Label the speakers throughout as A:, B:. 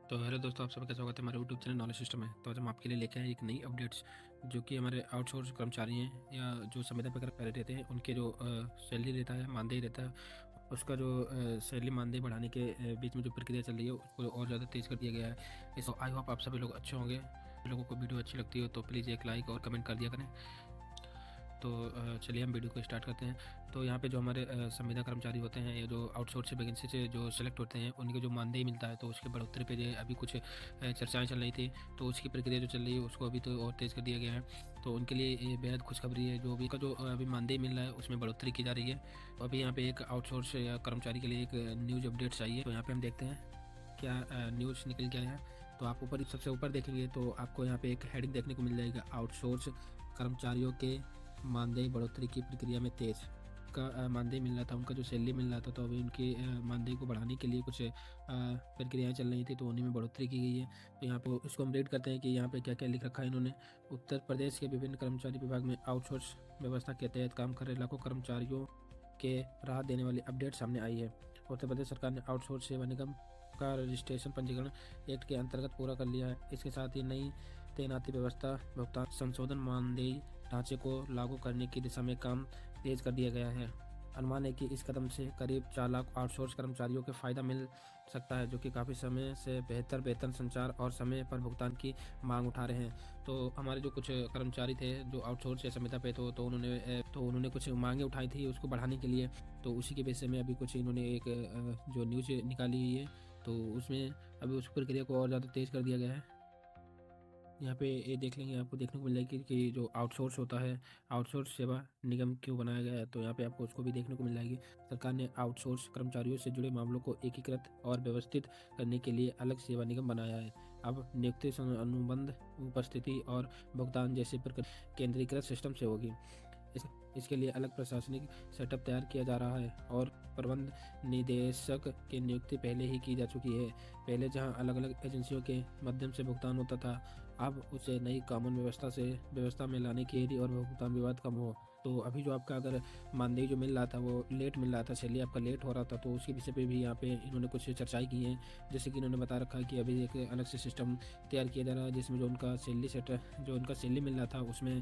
A: तो हेलो दोस्तों, आप सबका स्वागत है हमारे यूट्यूब चैनल नॉलेज सिस्टम में। तो आज हम आपके लिए लेके आए एक नई अपडेट्स जो कि हमारे आउटसोर्स कर्मचारी हैं या जो संविदा पर कार्य रहते हैं, उनके जो सैलरी रहता है, मानदेय रहता है, उसका जो सैलरी मानदेय बढ़ाने के बीच में जो प्रक्रिया चल रही है उसको और ज़्यादा तेज़ कर दिया गया है। इस आई होप आप सभी लोग अच्छे होंगे। लोगों को वीडियो अच्छी लगती हो तो प्लीज़ एक लाइक और कमेंट कर दिया करें। तो चलिए हम वीडियो को स्टार्ट करते हैं। तो यहाँ पे जो हमारे संविदा कर्मचारी होते हैं या जो आउटसोर्स से वैकेंसी से जो सेलेक्ट होते हैं, उनके जो मानदेय मिलता है तो उसकी बढ़ोतरी पे जो अभी कुछ चर्चाएं चल रही थी, तो उसकी प्रक्रिया जो चल रही है उसको अभी तो और तेज़ कर दिया गया है। तो उनके लिए ये बेहद खुशखबरी है। जो अभी का जो अभी मानदेय मिल रहा है उसमें बढ़ोतरी की जा रही है। तो अभी यहाँ पे एक आउटसोर्स या कर्मचारी के लिए एक न्यूज़ अपडेट्स आई है। तो यहाँ पे हम देखते हैं क्या न्यूज़ निकल के आया है। तो आप ऊपर सबसे ऊपर देखेंगे तो आपको यहाँ पे एक हेडिंग देखने को मिल जाएगा, आउटसोर्स कर्मचारियों के मानदेय बढ़ोतरी की प्रक्रिया में तेज का मानदेय मिल रहा था, उनका जो सैलरी मिल रहा था, तो अभी उनके मानदेय को बढ़ाने के लिए कुछ प्रक्रियाएं चल रही थी, तो उन्हीं में बढ़ोतरी की गई है। तो यहाँ पे इसको हम रीड करते हैं कि यहाँ पे क्या क्या लिख रखा है इन्होंने। उत्तर प्रदेश के विभिन्न कर्मचारी विभाग में आउटसोर्स व्यवस्था के तहत काम कर रहे लाखों कर्मचारियों के राहत देने वाली अपडेट सामने आई है। उत्तर प्रदेश सरकार ने आउटसोर्स सेवा निगम का रजिस्ट्रेशन पंजीकरण एक्ट के अंतर्गत पूरा कर लिया है। इसके साथ ही नई तैनाती व्यवस्था, भुगतान संशोधन, मानदेय ढांचे को लागू करने की दिशा में काम तेज कर दिया गया है। अनुमान है कि इस कदम से करीब 4 लाख आउटसोर्स कर्मचारियों को फायदा मिल सकता है, जो कि काफ़ी समय से बेहतर वेतन, संचार और समय पर भुगतान की मांग उठा रहे हैं। तो हमारे जो कुछ कर्मचारी थे जो आउटसोर्स या संविदा पे तो उन्होंने कुछ मांगे उठाई थी उसको बढ़ाने के लिए। तो उसी के बेस में अभी कुछ इन्होंने एक जो न्यूज़ निकाली हुई है, तो उसमें अभी उस प्रक्रिया को और ज़्यादा तेज़ कर दिया गया है। यहाँ पे ये देख लेंगे, आपको देखने को मिल जाएगी कि जो आउटसोर्स होता है, आउटसोर्स सेवा निगम क्यों बनाया गया है, तो यहाँ पे आपको उसको भी देखने को मिल जाएगी। सरकार ने आउटसोर्स कर्मचारियों से जुड़े मामलों को एकीकृत और व्यवस्थित करने के लिए अलग सेवा निगम बनाया है। अब नियुक्ति, अनुबंध, उपस्थिति और भुगतान जैसे प्रक्रिया केंद्रीकृत सिस्टम से होगी। इस इसके लिए अलग प्रशासनिक सेटअप तैयार किया जा रहा है और प्रबंध निदेशक की नियुक्ति पहले ही की जा चुकी है। पहले जहां अलग अलग एजेंसियों के माध्यम से भुगतान होता था, अब उसे नई कानून व्यवस्था में लाने के लिए और भुगतान विवाद कम हो। तो अभी जो आपका अगर मानदेय जो मिल रहा था वो लेट मिल रहा था, चलिए आपका लेट हो रहा था, तो उसके विषय पे भी यहाँ पे इन्होंने कुछ चर्चाएं की हैं। जैसे कि इन्होंने बता रखा है कि अभी एक अलग से सिस्टम तैयार किया जा रहा है जिसमें जो उनका सैलरी मिल रहा था उसमें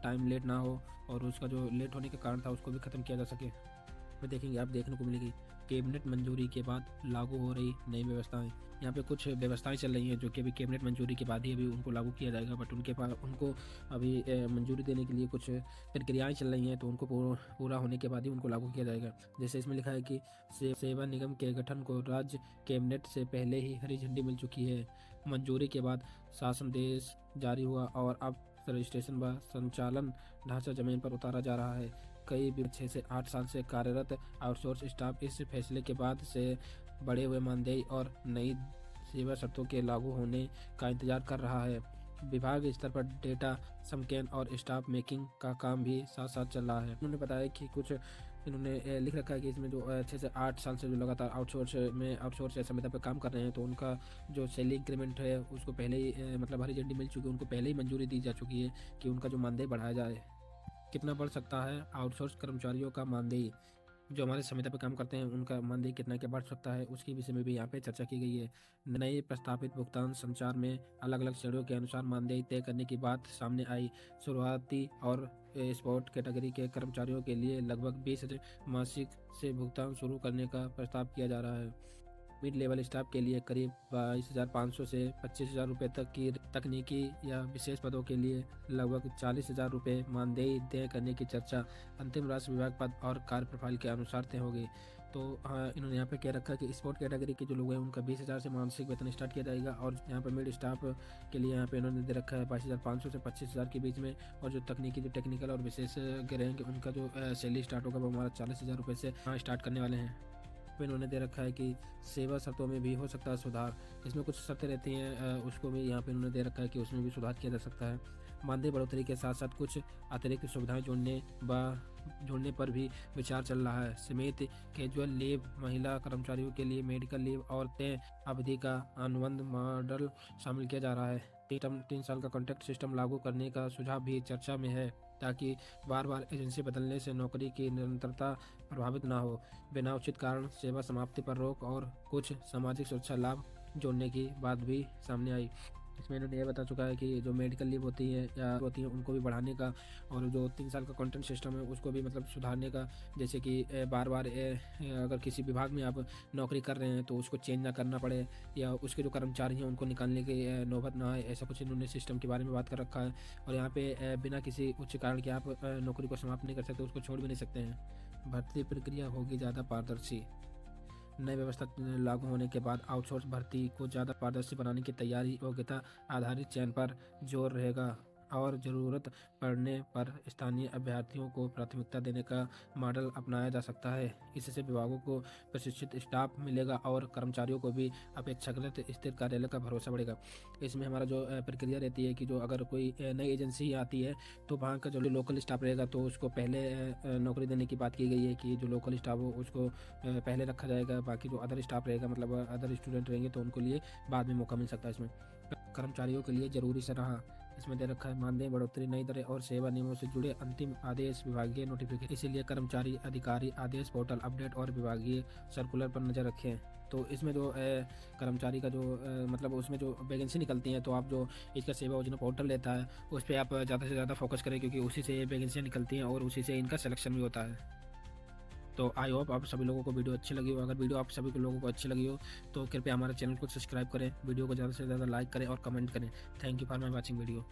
A: टाइम लेट ना हो और उसका जो लेट होने का कारण था उसको भी ख़त्म किया जा सके। में देखेंगे आप देखने को मिलेगी कैबिनेट मंजूरी के बाद लागू हो रही नई व्यवस्थाएं। यहाँ पे कुछ व्यवस्थाएं चल रही हैं जो कि अभी कैबिनेट मंजूरी के बाद ही अभी उनको लागू किया जाएगा, बट उनके पास उनको अभी मंजूरी देने के लिए कुछ प्रक्रियाएं चल रही हैं, तो उनको पूरा होने के बाद ही उनको लागू किया जाएगा। जैसे इसमें लिखा है कि सेवा निगम के गठन को राज्य कैबिनेट से पहले ही हरी झंडी मिल चुकी है। मंजूरी के बाद शासनादेश जारी हुआ और अब रजिस्ट्रेशन व संचालन ढांचा जमीन पर उतारा जा रहा है। कई 6 से 8 साल से कार्यरत आउटसोर्स स्टाफ इस फैसले के बाद से बढ़े हुए मानदेय और नई सेवा शर्तों के लागू होने का इंतजार कर रहा है। विभाग स्तर पर डेटा समकेन और स्टाफ मेकिंग का काम भी साथ साथ चल रहा है। उन्होंने बताया कि कुछ इन्होंने लिख रखा है कि इसमें जो 6 से 8 साल से जो लगातार आउटसोर्स या संविदा पर काम कर रहे हैं, तो उनका जो सैलरी इंक्रीमेंट है उसको पहले ही मतलब हरी झंडी मिल चुकी है, उनको पहले ही मंजूरी दी जा चुकी है कि उनका जो मानदेय बढ़ाया जाए। कितना बढ़ सकता है आउटसोर्स कर्मचारियों का मानदेय? जो हमारे संविदा पे काम करते हैं उनका मानदेय कितना क्या बढ़ सकता है, उसके विषय में भी यहाँ पे चर्चा की गई है। नए प्रस्तावित भुगतान संचार में अलग अलग श्रेणियों के अनुसार मानदेय तय करने की बात सामने आई। शुरुआती और स्पोर्ट कैटेगरी के कर्मचारियों के लिए लगभग 20,000 मासिक से भुगतान शुरू करने का प्रस्ताव किया जा रहा है। मिड लेवल स्टाफ के लिए करीब 22,500 से 25,000 रुपये तक की, तकनीकी या विशेष पदों के लिए लगभग 40,000 रुपये मानदेय तय करने की चर्चा अंतिम राशि विभाग पद और कार्य प्रोफाइल के अनुसार तय होगी। तो इन्होंने यहाँ पे कह रखा है कि स्पोर्ट कैटेगरी के जो लोग हैं उनका 20,000 से मासिक वेतन स्टार्ट किया जाएगा, और यहाँ पे मिड स्टाफ के लिए यहाँ पे इन्होंने दे रखा है 22,500 से 25,000 के बीच में, और जो टेक्निकल और विशेषज्ञ रहेंगे उनका जो सैलरी स्टार्ट होगा वो हमारा 40,000 रुपये से स्टार्ट करने वाले हैं। पे इन्होंने दे रखा है कि सेवा शर्तों में भी हो सकता है सुधार। इसमें कुछ शर्तें रहती हैं, उसको भी यहाँ पे इन्होंने दे रखा है कि उसमें भी सुधार किया जा सकता है। मानदेय बढ़ोतरी के साथ साथ कुछ अतिरिक्त सुविधाएं जोड़ने पर भी विचार चल रहा है, समेत कैजुअल लीव, महिला कर्मचारियों के लिए मेडिकल लीव और तय अवधि का अनुबंध मॉडल शामिल किया जा रहा है। 3 साल का कॉन्ट्रैक्ट सिस्टम लागू करने का सुझाव भी चर्चा में है, ताकि बार बार एजेंसी बदलने से नौकरी की निरंतरता प्रभावित ना हो। बिना उचित कारण सेवा समाप्ति पर रोक और कुछ सामाजिक सुरक्षा लाभ जोड़ने की बात भी सामने आई। इसमें इन्होंने ये बता चुका है कि जो मेडिकल लीव होती है या होती है उनको भी बढ़ाने का, और जो 3 साल का कॉन्ट्रैक्ट सिस्टम है उसको भी मतलब सुधारने का। जैसे कि बार-बार अगर किसी विभाग में आप नौकरी कर रहे हैं तो उसको चेंज ना करना पड़े, या उसके जो कर्मचारी हैं उनको निकालने की नौबत ना आए, ऐसा कुछ इन्होंने सिस्टम के बारे में बात कर रखा है। और यहाँ पे बिना किसी उच्च कारण के आप नौकरी को समाप्त नहीं कर सकते, उसको छोड़ भी नहीं सकते हैं। भर्ती प्रक्रिया होगी ज़्यादा पारदर्शी। नई व्यवस्था लागू होने के बाद आउटसोर्स भर्ती को ज़्यादा पारदर्शी बनाने की तैयारी, योग्यता आधारित चयन पर जोर रहेगा और ज़रूरत पड़ने पर स्थानीय अभ्यर्थियों को प्राथमिकता देने का मॉडल अपनाया जा सकता है। इससे विभागों को प्रशिक्षित स्टाफ मिलेगा और कर्मचारियों को भी अपेक्षाकृत स्थिर कार्यालय का भरोसा बढ़ेगा। इसमें हमारा जो प्रक्रिया रहती है कि जो अगर कोई नई एजेंसी आती है तो वहाँ का जो लोकल स्टाफ रहेगा तो उसको पहले नौकरी देने की बात की गई है कि जो लोकल स्टाफ हो उसको पहले रखा जाएगा। बाकी जो अदर स्टाफ रहेगा मतलब अदर स्टूडेंट रहेंगे तो उनको लिए बाद में मौका मिल सकता है। इसमें कर्मचारियों के लिए जरूरी सलाह इसमें दे रखा है। मानदेय बढ़ोतरी, नई दरें और सेवा नियमों से जुड़े अंतिम आदेश, विभागीय नोटिफिकेशन। इसीलिए कर्मचारी अधिकारी आदेश पोर्टल अपडेट और विभागीय सर्कुलर पर नज़र रखें। तो इसमें जो कर्मचारी का जो मतलब उसमें जो वैकेंसी निकलती हैं तो आप जो इसका सेवा योजना पोर्टल लेता है उस पर आप ज़्यादा से ज़्यादा फोकस करें, क्योंकि उसी से वैकेंसियाँ निकलती हैं और उसी से इनका सिलेक्शन भी होता है। तो आई होप आप सभी लोगों को वीडियो अच्छी लगी हो। अगर वीडियो आप सभी लोगों को अच्छी लगी हो तो कृपया हमारे चैनल को सब्सक्राइब करें, वीडियो को ज़्यादा से ज़्यादा लाइक करें और कमेंट करें। Thank you for my watching video.